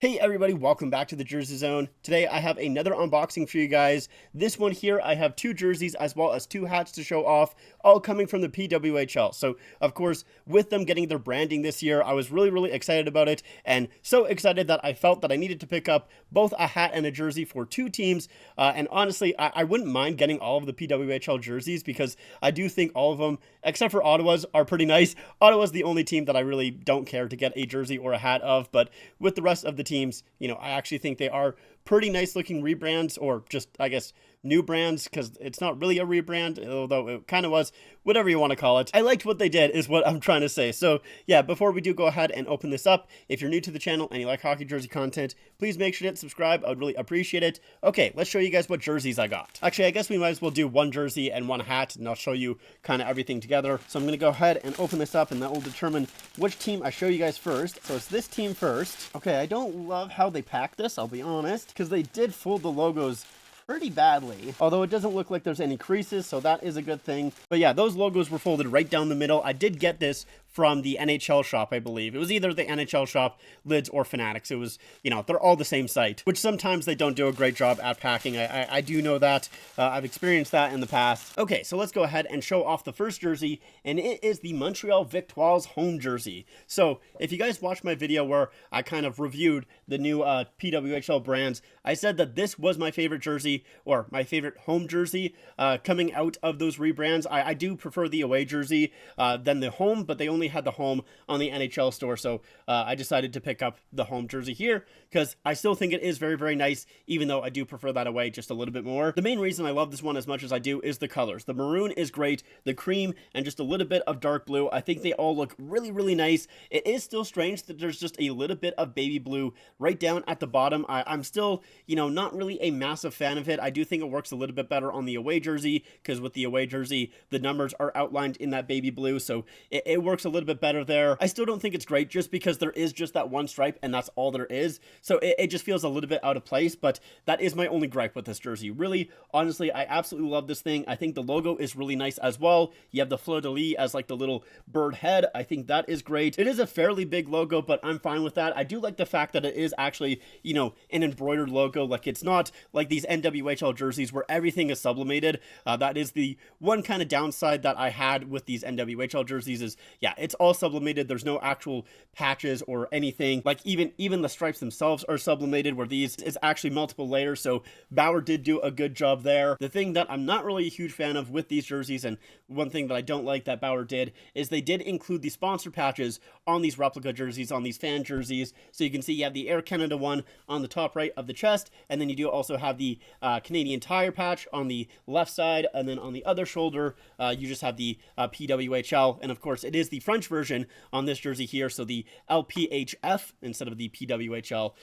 Hey everybody, welcome back to the Jersey Zone. Today I have another unboxing for you guys. This one here, I have two jerseys as well as two hats to show off, all coming from the PWHL. So, of course, with them getting their branding this year, I was really excited about it, and so excited that I felt that I needed to pick up both a hat and a jersey for two teams. And honestly, I wouldn't mind getting all of the PWHL jerseys because I do think all of them, except for Ottawa's, are pretty nice. Ottawa's the only team that I really don't care to get a jersey or a hat of, but with the rest of the teams, you know, I actually think they are pretty nice looking rebrands, or just, I guess, new brands, because it's not really a rebrand, although it kind of was, whatever you want to call it. I liked what they did is what I'm trying to say. So yeah, before we do go ahead and open this up, if you're new to the channel and you like hockey jersey content, please make sure to hit subscribe. I would really appreciate it. Okay, let's show you guys what jerseys I got. Actually, I guess we might as well do one jersey and one hat, and I'll show you kind of everything together. So I'm going to go ahead and open this up, and that will determine which team I show you guys first. So it's this team first. Okay, I don't love how they packed this, I'll be honest, because they did fold the logos pretty badly, although it doesn't look like there's any creases, so that is a good thing. But yeah, those logos were folded right down the middle. I did get this from the NHL shop, I believe. It was either the NHL shop, Lids, or Fanatics. It was, you know, they're all the same site, which sometimes they don't do a great job at packing. I do know that. I've experienced that in the past. Okay, so let's go ahead and show off the first jersey, and it is the Montreal Victoires home jersey. So if you guys watched my video where I kind of reviewed the new PWHL brands, I said that this was my favorite jersey, or my favorite home jersey coming out of those rebrands. I do prefer the away jersey than the home, but they only had the home on the NHL store, so I decided to pick up the home jersey here because I still think it is very nice, even though I do prefer that away just a little bit more. The main reason I love this one as much as I do is the colors. The maroon is great, the cream, and just a little bit of dark blue. I think they all look really nice. It is still strange that there's just a little bit of baby blue right down at the bottom. I'm still, you know, not really a massive fan of it. I do think it works a little bit better on the away jersey, because with the away jersey, the numbers are outlined in that baby blue, so it works a little bit better there. I still don't think it's great just because there is just that one stripe and that's all there is, so it just feels a little bit out of place, but that is my only gripe with this jersey. Really, honestly, I absolutely love this thing. I think the logo is really nice as well. You have the fleur-de-lis as like the little bird head. I think that is great. It is a fairly big logo, but I'm fine with that. I do like the fact that it is actually, you know, an embroidered logo. Like, it's not like these NWHL jerseys where everything is sublimated. That is the one kind of downside that I had with these NWHL jerseys is, yeah, it's all sublimated. There's no actual patches or anything. Like, even the stripes themselves are sublimated, where these is actually multiple layers, so Bauer did do a good job there. The thing that I'm not really a huge fan of with these jerseys, and one thing that I don't like that Bauer did, is they did include the sponsor patches on these replica jerseys, on these fan jerseys. So you can see you have the Air Canada one on the top right of the chest, and then you do also have the Canadian Tire patch on the left side, and then on the other shoulder, you just have the PWHL, and of course it is the French version on this jersey here, so the LPHF instead of the PWHL.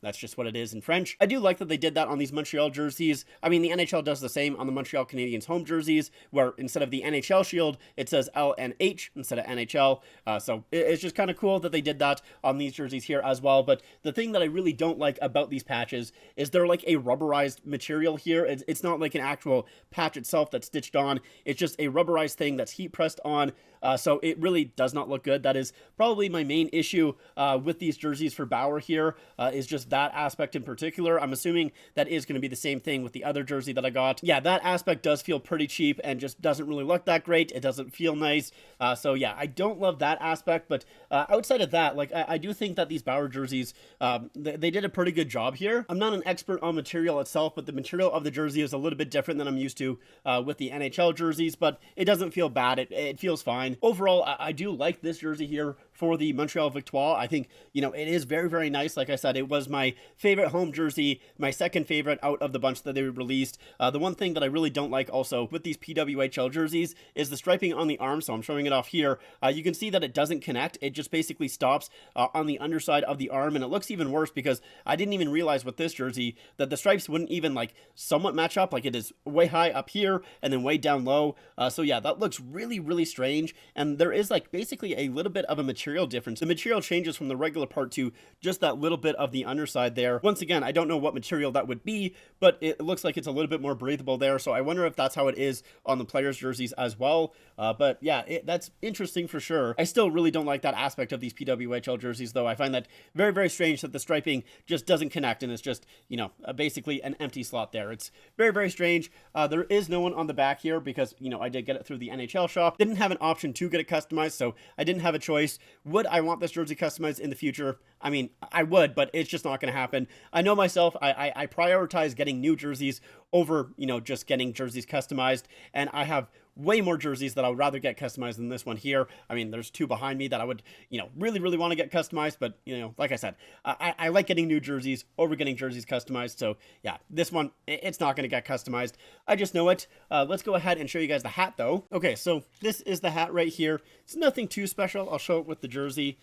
That's just what it is in French. I do like that they did that on these Montreal jerseys. I mean, the NHL does the same on the Montreal Canadiens home jerseys, where instead of the NHL shield, it says LNH instead of NHL. So it's just kind of cool that they did that on these jerseys here as well. But the thing that I really don't like about these patches is they're like a rubberized material here. It's not like an actual patch itself that's stitched on. It's just a rubberized thing that's heat pressed on. So it really does not look good. That is probably my main issue with these jerseys for Bauer here, is just that aspect in particular. I'm assuming that is going to be the same thing with the other jersey that I got. Yeah, that aspect does feel pretty cheap and just doesn't really look that great. It doesn't feel nice. So yeah, I don't love that aspect, but outside of that, like, I do think that these Bauer jerseys, they did a pretty good job here. I'm not an expert on material itself, but the material of the jersey is a little bit different than I'm used to with the NHL jerseys, but it doesn't feel bad. It feels fine. Overall, I do like this jersey here for the Montreal Victoire. I think, you know, it is very nice. Like I said, it was my favorite home jersey, my second favorite out of the bunch that they released. The one thing that I really don't like also with these PWHL jerseys is the striping on the arm. So I'm showing it off here. You can see that it doesn't connect. It just basically stops on the underside of the arm, and it looks even worse because I didn't even realize with this jersey that the stripes wouldn't even like somewhat match up. Like, it is way high up here and then way down low. So yeah, that looks really strange, and there is like basically a little bit of a material material difference. The material changes from the regular part to just that little bit of the underside there. Once again, I don't know what material that would be, but it looks like it's a little bit more breathable there. So I wonder if that's how it is on the players' jerseys as well. But yeah, that's interesting for sure. I still really don't like that aspect of these PWHL jerseys, though. I find that very, very strange that the striping just doesn't connect and it's just, you know, basically an empty slot there. It's very, very strange. There is no one on the back here because, you know, I did get it through the NHL shop. Didn't have an option to get it customized, so I didn't have a choice. Would I want this jersey customized in the future? I mean, I would, but it's just not going to happen. I know myself, I prioritize getting new jerseys over, you know, just getting jerseys customized, and I have way more jerseys that I would rather get customized than this one here. I mean, there's two behind me that I would, you know, really, really want to get customized, but, you know, like I said, I like getting new jerseys over getting jerseys customized, so yeah, this one, it's not going to get customized. I just know it. Let's go ahead and show you guys the hat, though. Okay, so this is the hat right here. It's nothing too special. I'll show it with the jersey.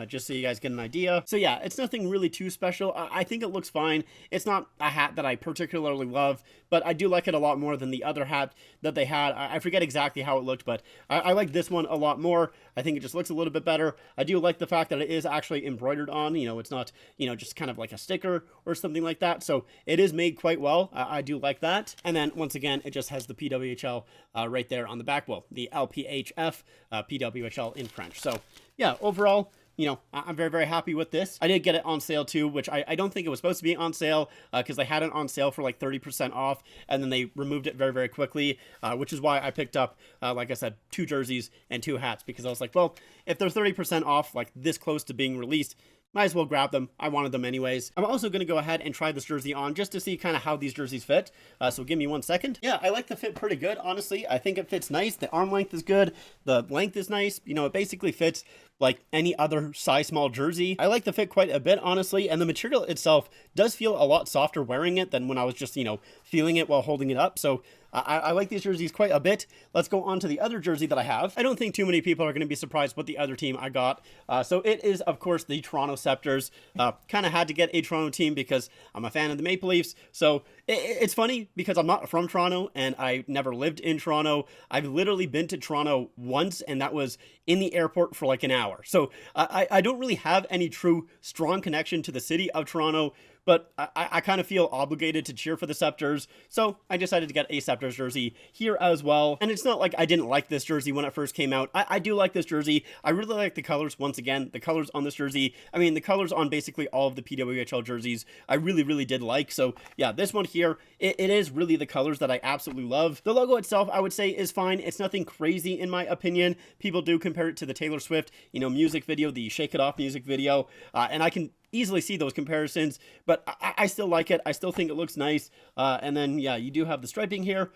Just so you guys get an idea. So yeah, it's nothing really too special. I think it looks fine. It's not a hat that I particularly love, but I do like it a lot more than the other hat that they had. I forget exactly how it looked, but I like this one a lot more. I think it just looks a little bit better. I do like the fact that it is actually embroidered on. You know, it's not, you know, just kind of like a sticker or something like that. So it is made quite well. I do like that. And then once again, it just has the PWHL right there on the back. Well, the LPHF PWHL in French. So yeah, overall, you know, I'm very, very happy with this. I did get it on sale too, which I don't think it was supposed to be on sale because they had it on sale for like 30% off and then they removed it very, very quickly, which is why I picked up, like I said, 2 jerseys and 2 hats because I was like, well, if they're 30% off, like this close to being released, might as well grab them. I wanted them anyways. I'm also going to go ahead and try this jersey on just to see kind of how these jerseys fit. So give me 1 second. Yeah, I like the fit pretty good, honestly. I think it fits nice. The arm length is good. The length is nice. You know, it basically fits like any other size small jersey. I like the fit quite a bit, honestly, and the material itself does feel a lot softer wearing it than when I was just, you know, feeling it while holding it up. So I like these jerseys quite a bit. Let's go on to the other jersey that I have. I don't think too many people are going to be surprised what the other team I got. So it is, of course, the Toronto Scepters. Kind of had to get a Toronto team because I'm a fan of the Maple Leafs. So it's funny because I'm not from Toronto and I never lived in Toronto. I've literally been to Toronto once and that was in the airport for like an hour. So I don't really have any true strong connection to the city of Toronto, but I kind of feel obligated to cheer for the Scepters, so I decided to get a Scepters jersey here as well. And it's not like I didn't like this jersey when it first came out. I do like this jersey. I really like the colors. Once again, the colors on this jersey, I mean, the colors on basically all of the PWHL jerseys, I really, really did like. So yeah, this one here, it is really the colors that I absolutely love. The logo itself, I would say, is fine. It's nothing crazy in my opinion. People do compare it to the Taylor Swift, you know, music video, the Shake It Off music video, and I can easily see those comparisons, but I still like it. I still think it looks nice. And then, yeah, you do have the striping here.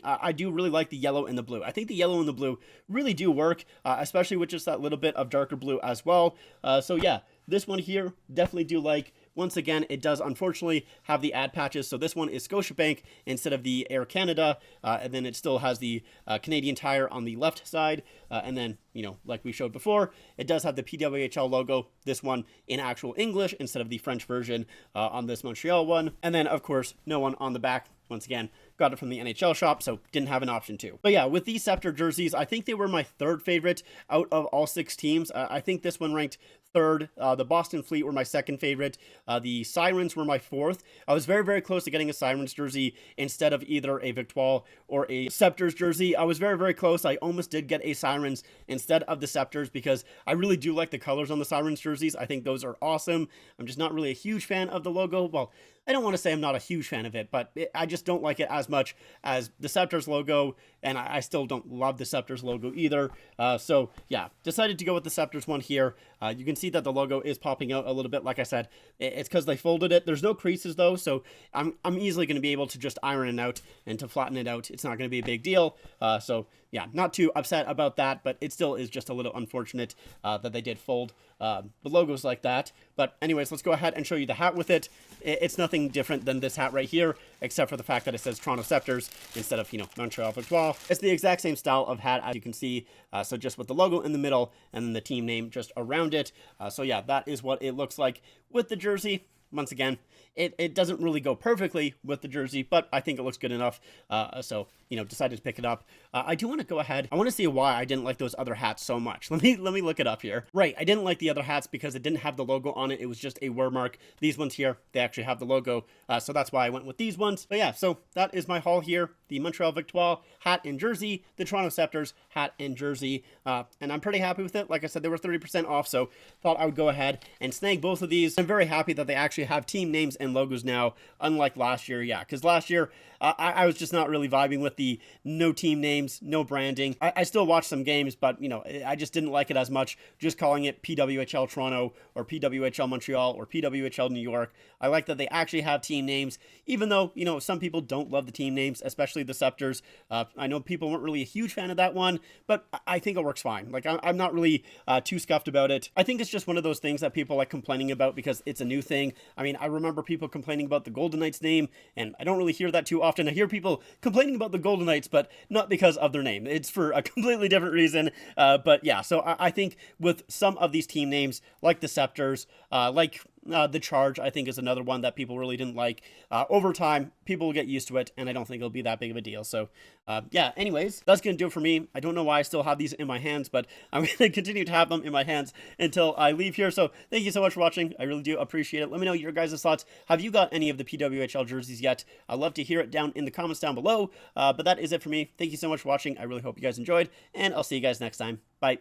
I do really like the yellow and the blue. I think the yellow and the blue really do work, especially with just that little bit of darker blue as well. So, yeah, this one here, definitely do like. Once again, it does unfortunately have the ad patches. So this one is Scotiabank instead of the Air Canada. And then it still has the Canadian Tire on the left side. And then, you know, like we showed before, it does have the PWHL logo. This one in actual English instead of the French version on this Montreal one. And then, of course, no one on the back. Once again, got it from the NHL shop, so didn't have an option to. But yeah, with these Scepter jerseys, I think they were my 3rd favorite out of all 6 teams. I think this one ranked 3rd. The Boston Fleet were my 2nd favorite. The Sirens were my 4th. I was very, very close to getting a Sirens jersey instead of either a Victoire or a Scepters jersey. I was very, very close. I almost did get a Sirens instead of the Scepters because I really do like the colors on the Sirens jerseys. I think those are awesome. I'm just not really a huge fan of the logo. Well, I don't want to say I'm not a huge fan of it, but I just don't like it as much as the Scepters logo, and I still don't love the Scepters logo either. So yeah, decided to go with the Scepters one here. You can see that the logo is popping out a little bit. Like I said, it's because they folded it. There's no creases though, so I'm easily going to be able to just iron it out and to flatten it out. It's not going to be a big deal. So yeah, not too upset about that, but it still is just a little unfortunate that they did fold the logos like that. But anyways, let's go ahead and show you the hat with it. It's nothing different than this hat right here, except for the fact that it says Toronto Scepters instead of, you know, Montreal Victoire. It's the exact same style of hat as you can see. So just with the logo in the middle and then the team name just around it. So yeah, that is what it looks like with the jersey. once again, it doesn't really go perfectly with the jersey, but I think it looks good enough. So, decided to pick it up. I do want to go ahead. I want to see why I didn't like those other hats so much. Let me look it up here. Right, I didn't like the other hats because it didn't have the logo on it. It was just a wear mark. These ones here, they actually have the logo. So that's why I went with these ones. But yeah, so that is my haul here. The Montreal Victoire hat and jersey, the Toronto Scepters hat and jersey. And I'm pretty happy with it. Like I said, they were 30% off, so thought I would go ahead and snag both of these. I'm very happy that they actually have team names and logos now, unlike last year. Yeah, because last year I was just not really vibing with the no team names, no branding. I still watched some games, but I just didn't like it as much. Just calling it PWHL Toronto or PWHL Montreal or PWHL New York. I like that they actually have team names, even though some people don't love the team names, especially the Scepters. I know people weren't really a huge fan of that one, but I think it works fine. Like I'm not really too scuffed about it. I think it's just one of those things that people like complaining about because it's a new thing. I mean, I remember people complaining about the Golden Knights name, and I don't really hear that too often. I hear people complaining about the Golden Knights, but not because of their name. It's for a completely different reason. But yeah, so I think with some of these team names, like the Scepters, like the Charge, I think, is another one that people really didn't like. Over time, people will get used to it, and I don't think it'll be that big of a deal. So, yeah, anyways, that's going to do it for me. I don't know why I still have these in my hands, but I'm going to continue to have them in my hands until I leave here. So, thank you so much for watching. I really do appreciate it. Let me know your guys' thoughts. Have you got any of the PWHL jerseys yet? I'd love to hear it down in the comments down below. But that is it for me. Thank you so much for watching. I really hope you guys enjoyed, and I'll see you guys next time. Bye.